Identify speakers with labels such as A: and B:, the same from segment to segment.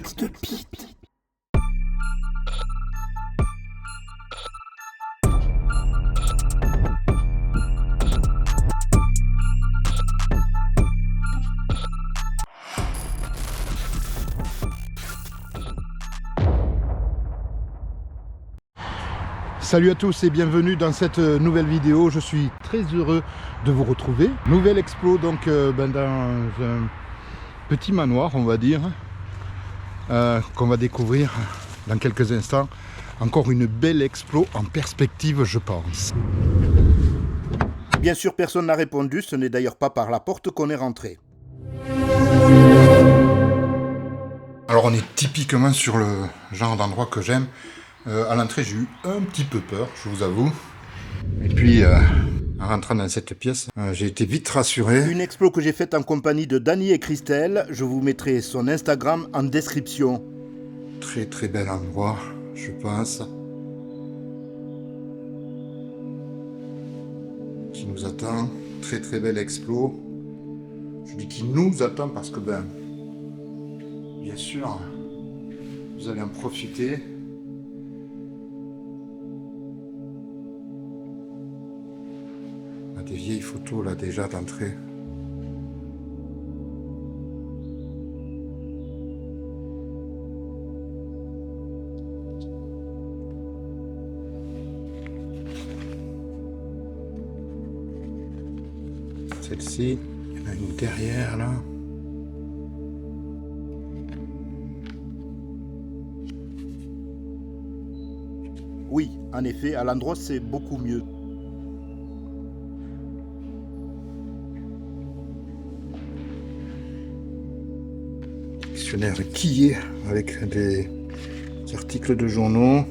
A: Alex de Pete.
B: Salut à tous et bienvenue dans cette nouvelle vidéo. Je suis très heureux de vous retrouver. Nouvel explo donc dans un petit manoir, on va dire, qu'on va découvrir dans quelques instants. Encore une belle explo en perspective, je pense.
A: Bien sûr, personne n'a répondu, ce n'est d'ailleurs pas par la porte qu'on est rentré.
B: Alors on est typiquement sur le genre d'endroit que j'aime. À l'entrée j'ai eu un petit peu peur, je vous avoue. Et puis en rentrant dans cette pièce, j'ai été vite rassuré.
A: Une explo que j'ai faite en compagnie de Dany et Christelle. Je vous mettrai son Instagram en description.
B: Très très bel endroit, je pense. Qui nous attend. Très très bel explo. Je dis qui nous attend parce que bien sûr, vous allez en profiter. On a des vieilles photos là déjà d'entrée. Celle-ci, il y en a une derrière là.
A: Oui, en effet, à l'endroit c'est beaucoup mieux.
B: Dictionnaire qui est avec des articles de journaux.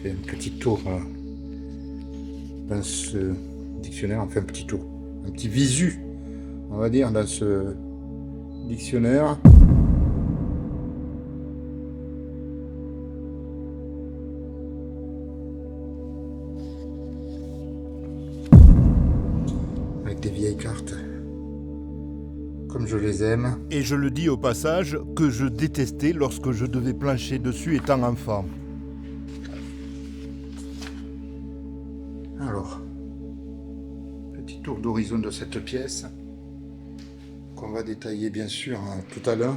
B: Fait un petit tour dans ce dictionnaire, enfin un petit tour, un petit visu, on va dire, dans ce dictionnaire. Avec des vieilles cartes, comme je les aime.
A: Et je le dis au passage que je détestais lorsque je devais plancher dessus étant enfant.
B: Alors, petit tour d'horizon de cette pièce, qu'on va détailler bien sûr tout à l'heure.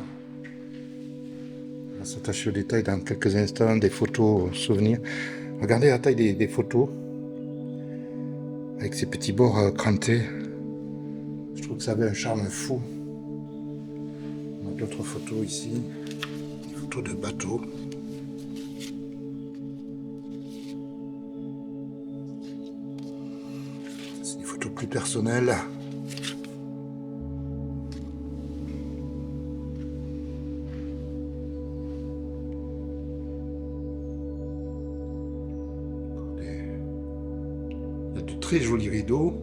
B: On va s'attacher aux détails dans quelques instants, des photos souvenirs. Regardez la taille des photos, avec ces petits bords crantés. Je trouve que ça avait un charme fou. On a d'autres photos ici, des photos de bateaux. C'est des photos plus personnelles. Il y a de très jolis rideaux.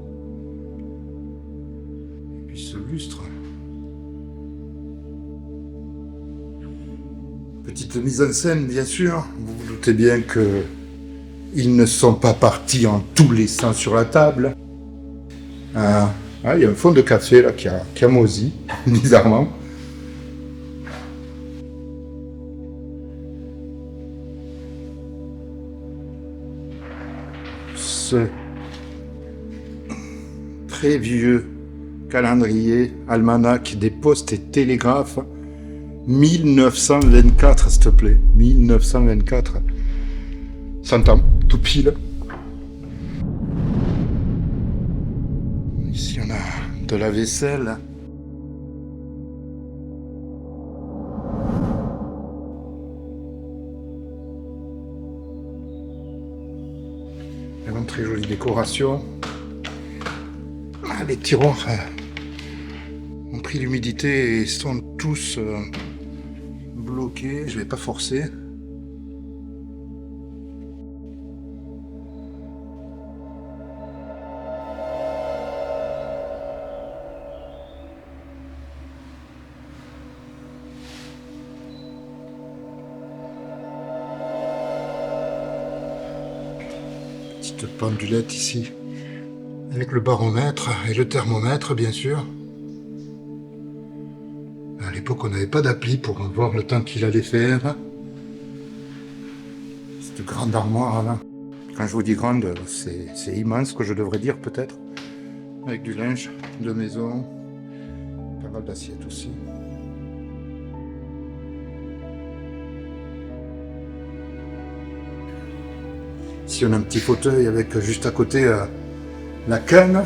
B: Et puis ce lustre. Petite mise en scène, bien sûr. Vous vous doutez bien que ils ne sont pas partis en tous les sens sur la table. Il y a un fond de café là qui a moisi, bizarrement. Ce très vieux calendrier, almanach des postes et télégraphes, 1924, s'il te plaît, 1924. 100 ans, tout pile. Ici, on a de la vaisselle. Vraiment très jolie décoration. Les tiroirs ont pris l'humidité et sont tous bloqués. Je vais pas forcer. Petite pendulette ici, avec le baromètre et le thermomètre bien sûr. À l'époque on n'avait pas d'appli pour voir le temps qu'il allait faire. Cette grande armoire là. Quand je vous dis grande, c'est immense, que je devrais dire peut-être. Avec du linge de maison, pas mal d'assiettes aussi. Ici on a un petit fauteuil avec juste à côté la canne.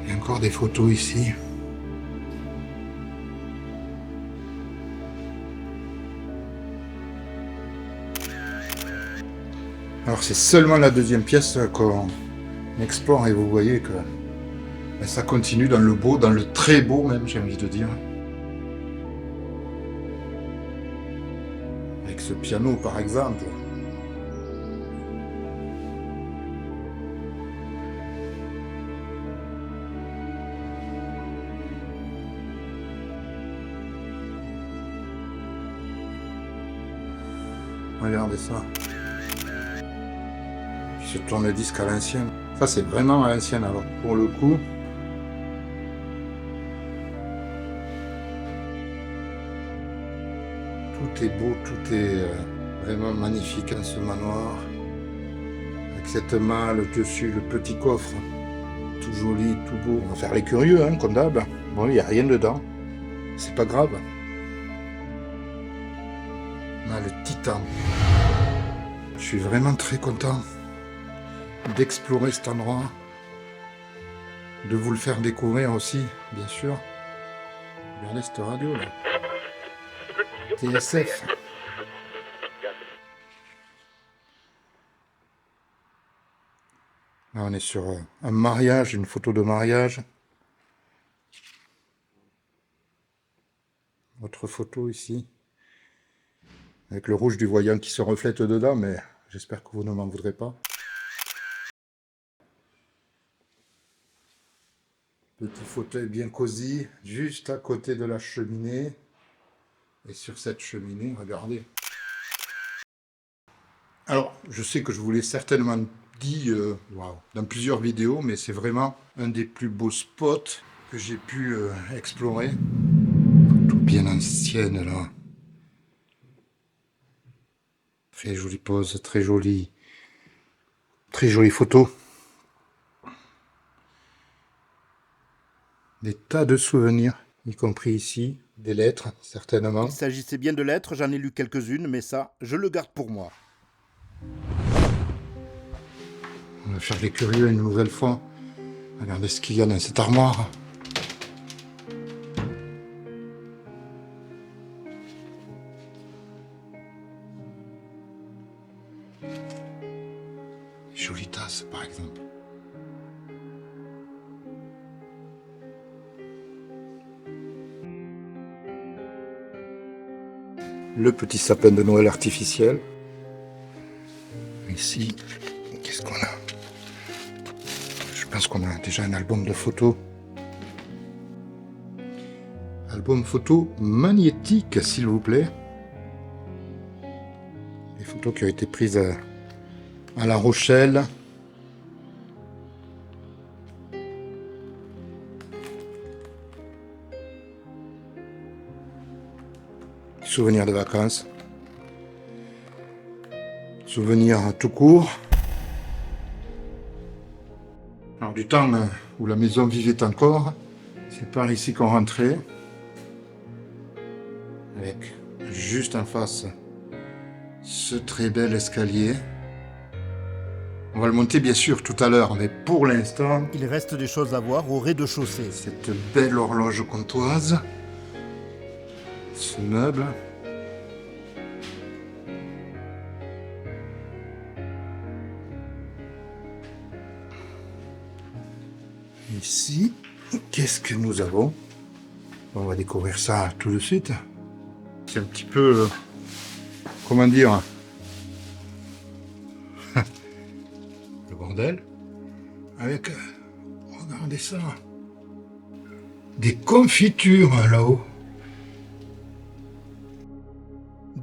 B: Il y a encore des photos ici. Alors c'est seulement la deuxième pièce qu'on explore et vous voyez que ça continue dans le beau, dans le très beau même, j'ai envie de dire. Avec ce piano par exemple. Regardez ça. Puis ce tourne-disque à l'ancienne. Ça c'est vraiment à l'ancienne alors pour le coup. Tout est beau, tout est vraiment magnifique en ce manoir. Avec cette malle dessus, le petit coffre. Tout joli, tout beau. On va faire les curieux, hein, comme d'hab. Bon, il n'y a rien dedans. C'est pas grave. On a le titan. Je suis vraiment très content d'explorer cet endroit. De vous le faire découvrir aussi, bien sûr. Regardez cette radio là. TSF. Là, on est sur un mariage, une photo de mariage. Autre photo ici. Avec le rouge du voyant qui se reflète dedans, mais j'espère que vous ne m'en voudrez pas. Petit fauteuil bien cosy, juste à côté de la cheminée. Et sur cette cheminée, regardez. Alors, je sais que je vous l'ai certainement dit dans plusieurs vidéos, mais c'est vraiment un des plus beaux spots que j'ai pu explorer. Tout bien ancienne là. Très jolie pose, très jolie photo. Des tas de souvenirs, y compris ici, des lettres, certainement.
A: Il s'agissait bien de lettres, j'en ai lu quelques-unes, mais ça, je le garde pour moi.
B: On va faire les curieux une nouvelle fois. Regardez ce qu'il y a dans cette armoire. Jolie tasse, par exemple. Le petit sapin de Noël artificiel. Ici, qu'est-ce qu'on a? Je pense qu'on a déjà un album de photos. Album photo magnétique, s'il vous plaît. Les photos qui ont été prises à La Rochelle. Souvenirs de vacances. Souvenirs tout court. Alors du temps où la maison vivait encore, c'est par ici qu'on rentrait. Avec juste en face ce très bel escalier. On va le monter bien sûr tout à l'heure, mais pour l'instant,
A: Il reste des choses à voir au rez-de-chaussée.
B: cette belle horloge comptoise, ce meuble. Ici, qu'est-ce que nous avons? On va découvrir ça tout de suite. C'est un petit peu, comment dire, le bordel. Avec, regardez ça, des confitures là-haut.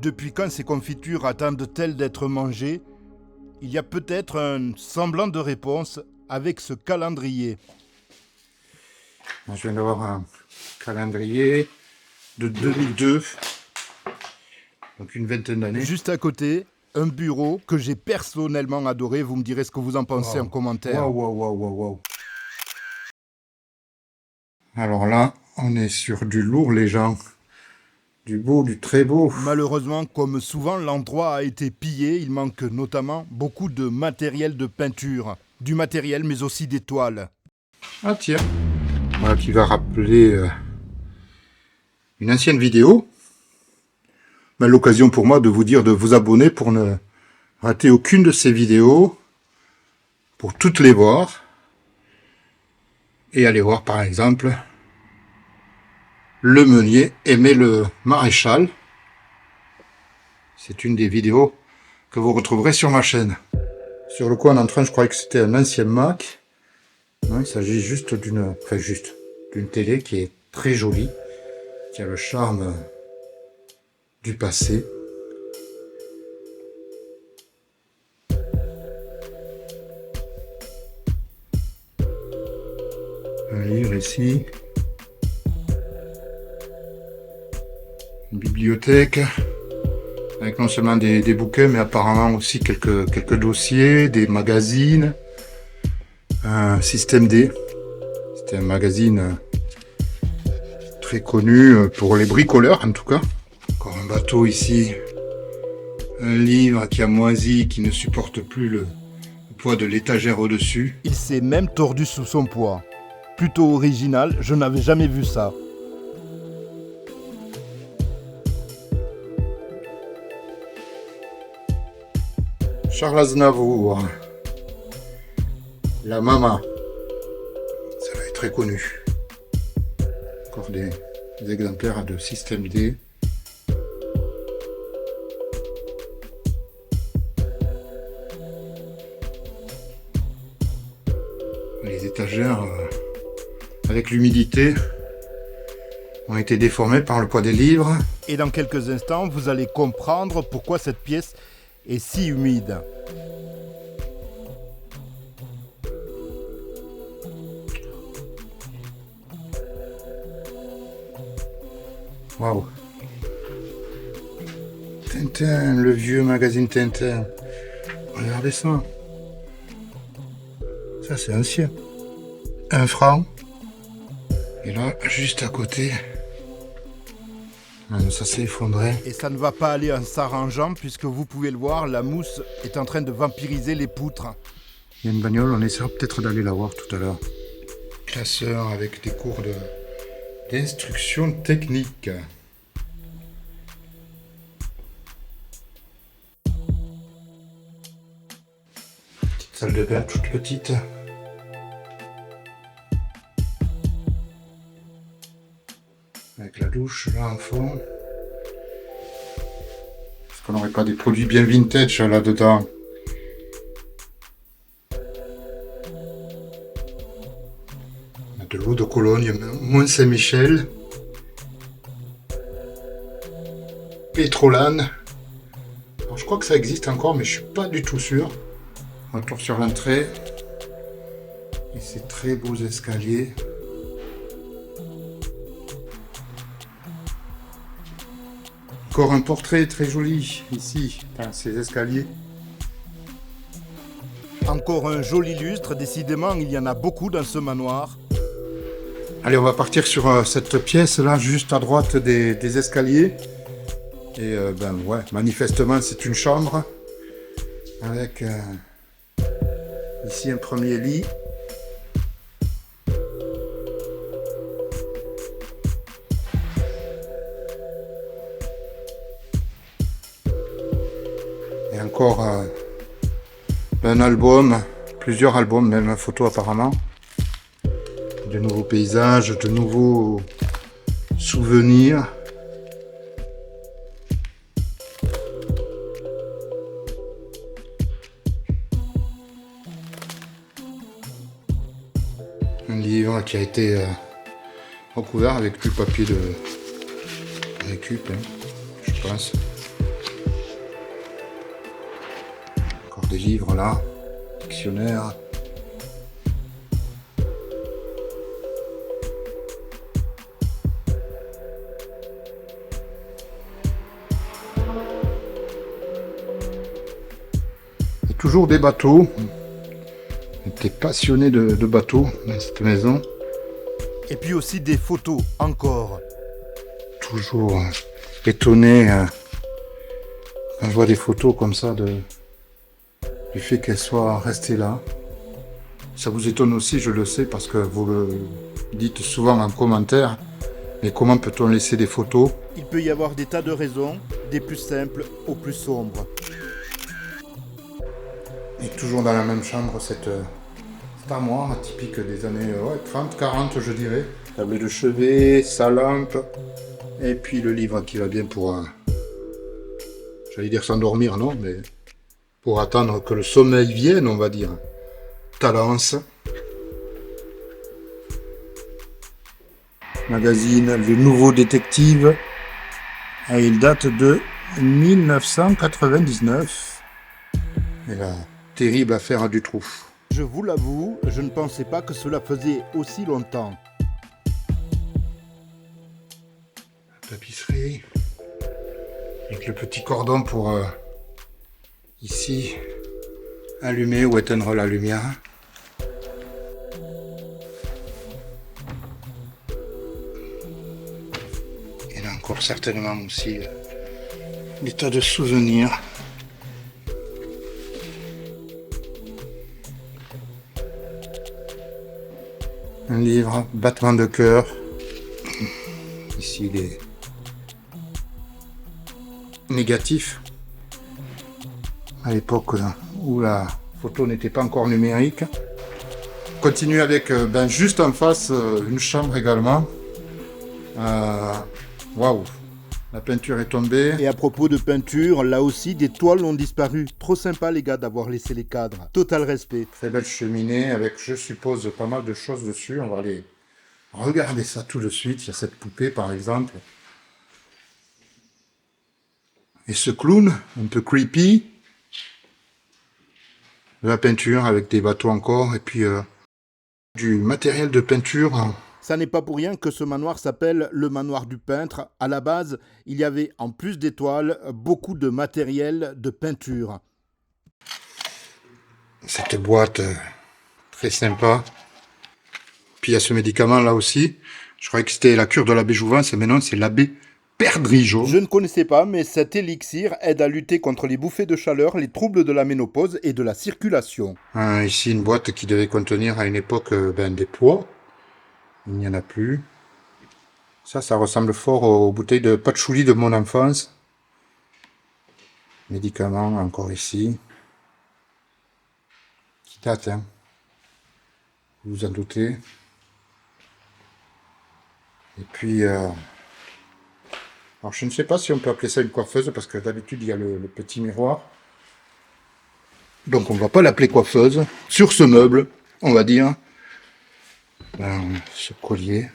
A: Depuis quand ces confitures attendent-elles d'être mangées? Il y a peut-être un semblant de réponse avec ce calendrier.
B: Je viens d'avoir un calendrier de 2002, donc une vingtaine d'années.
A: Juste à côté, un bureau que j'ai personnellement adoré. Vous me direz ce que vous en pensez en commentaire.
B: Waouh. Alors là, on est sur du lourd, les gens. Du beau, du très beau.
A: Malheureusement, comme souvent, l'endroit a été pillé. Il manque notamment beaucoup de matériel de peinture. Du matériel, mais aussi des toiles.
B: Ah tiens. Voilà qui va rappeler une ancienne vidéo. Mais l'occasion pour moi de vous dire de vous abonner pour ne rater aucune de ces vidéos. Pour toutes les voir. Et aller voir par exemple le meunier aimer le maréchal. C'est une des vidéos que vous retrouverez sur ma chaîne. Sur le coin d'entrain, je croyais que c'était un ancien Mac. Non, il s'agit juste d'une télé qui est très jolie, qui a le charme du passé. Un livre ici. Une bibliothèque. Avec non seulement des bouquins, mais apparemment aussi quelques dossiers, des magazines. Un Système D. C'était un magazine très connu pour les bricoleurs, en tout cas. Encore un bateau ici. Un livre qui a moisi, qui ne supporte plus le poids de l'étagère au-dessus.
A: Il s'est même tordu sous son poids. Plutôt original, je n'avais jamais vu ça.
B: Charles Aznavour, la Mama, ça va être très connu. Encore des exemplaires de Système D. Les étagères, avec l'humidité, ont été déformées par le poids des livres.
A: Et dans quelques instants, vous allez comprendre pourquoi cette pièce est si humide.
B: Waouh. Tintin, le vieux magazine Tintin. Regardez ça. Ça c'est ancien. 1 franc. Et là, juste à côté, ça s'est effondré.
A: Et ça ne va pas aller en s'arrangeant puisque vous pouvez le voir, la mousse est en train de vampiriser les poutres.
B: Il y a une bagnole, on essaiera peut-être d'aller la voir tout à l'heure. Classeur avec des cours d'instruction technique. Petite salle de bain toute petite. Avec la douche là en fond. Est-ce qu'on n'aurait pas des produits bien vintage là-dedans? De l'eau de Cologne, Mont Saint-Michel. Pétrolane. Alors, je crois que ça existe encore, mais je suis pas du tout sûr. Retour sur l'entrée. Et ces très beaux escaliers. Encore un portrait très joli ici, dans ces escaliers.
A: Encore un joli lustre, décidément il y en a beaucoup dans ce manoir.
B: Allez, on va partir sur cette pièce là, juste à droite des escaliers. Et manifestement c'est une chambre. Avec ici un premier lit. Et encore un album, plusieurs albums, même photos apparemment. De nouveaux paysages, de nouveaux souvenirs. Un livre qui a été recouvert avec du papier de récup, je pense. des livres là, dictionnaire. Et toujours des bateaux. J'étais passionné de bateaux dans cette maison.
A: Et puis aussi des photos, encore.
B: Toujours étonné quand je vois des photos comme ça du fait qu'elles soient restées là. Ça vous étonne aussi, je le sais, parce que vous le dites souvent en commentaire. Mais comment peut-on laisser des photos?
A: Il peut y avoir des tas de raisons, des plus simples aux plus sombres.
B: Et toujours dans la même chambre, cette armoire typique des années 30, 40 je dirais. Table de chevet, sa lampe, et puis le livre qui va bien pour, j'allais dire s'endormir, non, mais pour attendre que le sommeil vienne, on va dire. Talence. Magazine Le Nouveau Détective. Et il date de 1999. Et la terrible affaire Dutroux.
A: Je vous l'avoue, je ne pensais pas que cela faisait aussi longtemps.
B: Tapisserie. Avec le petit cordon pour ici allumer ou éteindre la lumière. Et là encore certainement aussi des tas de souvenirs. Un livre, Battement de cœur. Ici les négatifs. À l'époque où la photo n'était pas encore numérique. On continue avec juste en face une chambre également. Waouh, la peinture est tombée.
A: Et à propos de peinture, là aussi, des toiles ont disparu. Trop sympa les gars d'avoir laissé les cadres. Total respect.
B: Très belle cheminée avec, je suppose, pas mal de choses dessus. On va aller regarder ça tout de suite. Il y a cette poupée par exemple. Et ce clown, un peu creepy. De la peinture avec des bateaux encore. Et puis du matériel de peinture.
A: Ça n'est pas pour rien que ce manoir s'appelle le manoir du peintre. À la base, il y avait, en plus des toiles, beaucoup de matériel de peinture.
B: Cette boîte très sympa. Puis il y a ce médicament là aussi. Je croyais que c'était la cure de l'abbé Jouvence, mais non, c'est l'abbé Perdrigeau.
A: Je ne connaissais pas, mais cet élixir aide à lutter contre les bouffées de chaleur, les troubles de la ménopause et de la circulation.
B: Ici, une boîte qui devait contenir à une époque des pois. Il n'y en a plus. Ça ressemble fort aux bouteilles de patchouli de mon enfance. Médicaments, encore ici. Qui date, hein. Vous vous en doutez. Et puis, alors je ne sais pas si on peut appeler ça une coiffeuse, parce que d'habitude, il y a le petit miroir. Donc, on ne va pas l'appeler coiffeuse. Sur ce meuble, on va dire, ce collier.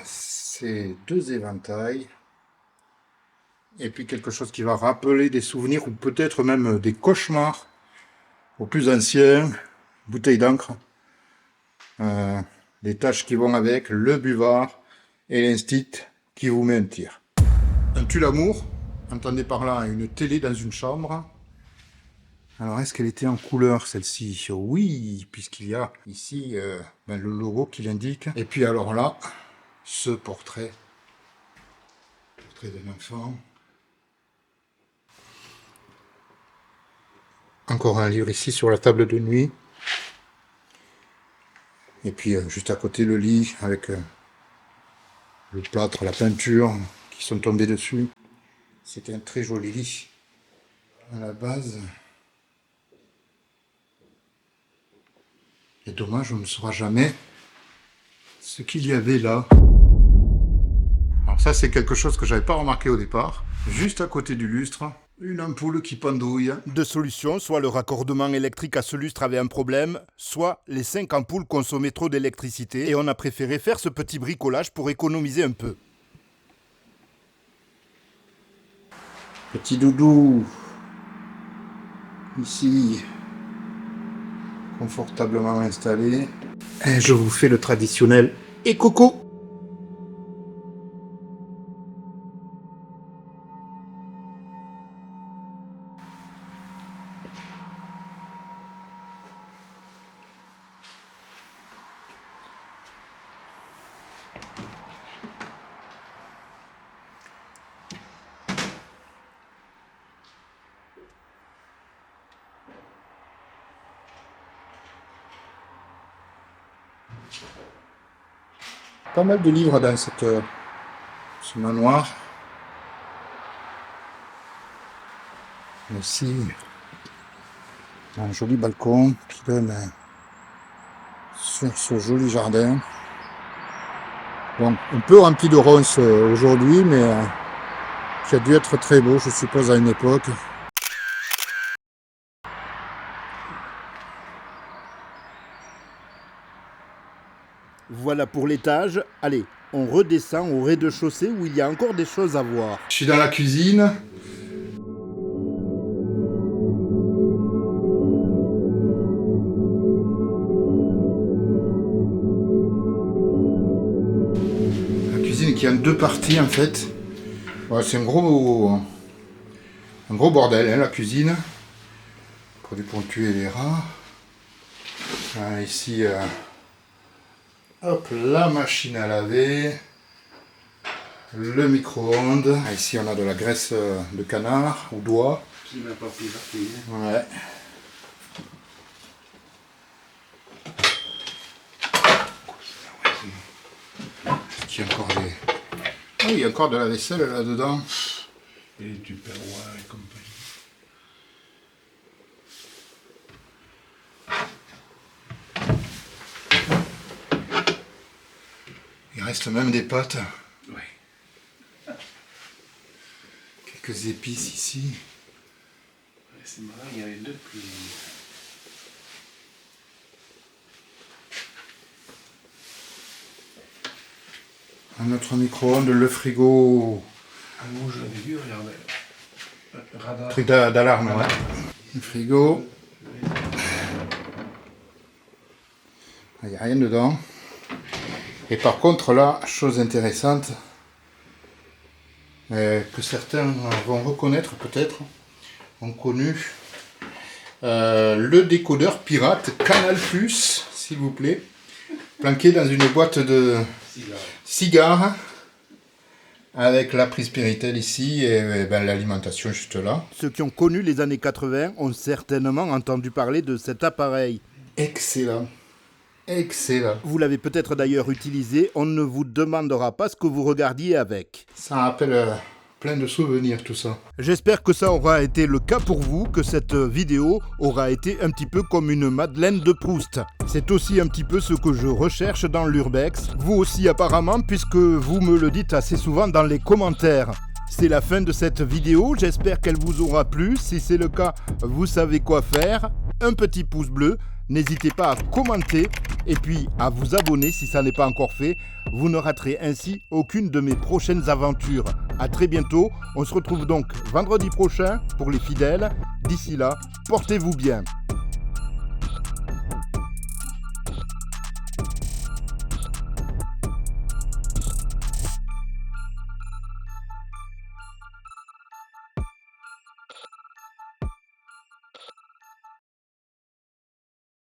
B: C'est deux éventails. Et puis quelque chose qui va rappeler des souvenirs, ou peut-être même des cauchemars aux plus anciens. Bouteille d'encre. Les taches qui vont avec, le buvard et l'instit qui vous met un tir. Un tue-l'amour. Entendez par là une télé dans une chambre. Alors, est-ce qu'elle était en couleur, celle-ci? Oui, puisqu'il y a ici le logo qui l'indique. Et puis alors là, ce portrait. Portrait d'un enfant. Encore un livre ici sur la table de nuit. Et puis juste à côté le lit avec le plâtre, la peinture qui sont tombés dessus. C'était un très joli lit à la base. Et dommage, on ne saura jamais ce qu'il y avait là. Alors ça, c'est quelque chose que j'avais pas remarqué au départ. Juste à côté du lustre, Une ampoule qui pendouille.
A: Deux solutions, soit le raccordement électrique à ce lustre avait un problème, soit les 5 ampoules consommaient trop d'électricité et on a préféré faire ce petit bricolage pour économiser un peu.
B: Petit doudou. Ici, confortablement installé. Et je vous fais le traditionnel et coco. Pas mal de livres dans ce manoir. Aussi un joli balcon qui donne sur ce joli jardin. Bon, un peu rempli de ronces aujourd'hui, mais qui a dû être très beau, je suppose, à une époque.
A: Voilà pour l'étage. Allez, on redescend au rez-de-chaussée où il y a encore des choses à voir.
B: Je suis dans la cuisine. La cuisine qui a 2 parties en fait. Ouais, c'est un gros bordel, hein, la cuisine. Produits pour tuer les rats. Ici, hop, la machine à laver. Le micro-ondes. Ici, on a de la graisse de canard ou d'oie.
C: Qui n'a pas pris la fille.
B: Ouais. Est-ce qu'il y a encore des... Ah, il y a encore de la vaisselle là-dedans.
C: Et du perroir et compagnie.
B: Il reste même des pâtes.
C: Oui.
B: Quelques épices ici.
C: Ouais, c'est marrant, il y avait 2 cuisines.
B: Un autre micro-ondes, le frigo.
C: Ah non, je l'avais vu, regardez. Radar.
B: Truc d'alarme, ouais. Le frigo. Il n'y a rien dedans. Et par contre, là, chose intéressante, que certains vont reconnaître peut-être, ont connu, le décodeur pirate Canal+, s'il vous plaît, planqué dans une boîte de cigares, avec la prise Péritel ici et l'alimentation juste là.
A: Ceux qui ont connu les années 80 ont certainement entendu parler de cet appareil.
B: Excellent. Excellent.
A: Vous l'avez peut-être d'ailleurs utilisé, on ne vous demandera pas ce que vous regardiez avec.
B: Ça rappelle plein de souvenirs tout ça.
A: J'espère que ça aura été le cas pour vous, que cette vidéo aura été un petit peu comme une Madeleine de Proust. C'est aussi un petit peu ce que je recherche dans l'Urbex. Vous aussi apparemment, puisque vous me le dites assez souvent dans les commentaires. C'est la fin de cette vidéo, j'espère qu'elle vous aura plu. Si c'est le cas, vous savez quoi faire. Un petit pouce bleu, n'hésitez pas à commenter et puis à vous abonner si ça n'est pas encore fait. Vous ne raterez ainsi aucune de mes prochaines aventures. A très bientôt, on se retrouve donc vendredi prochain pour les fidèles. D'ici là, portez-vous bien.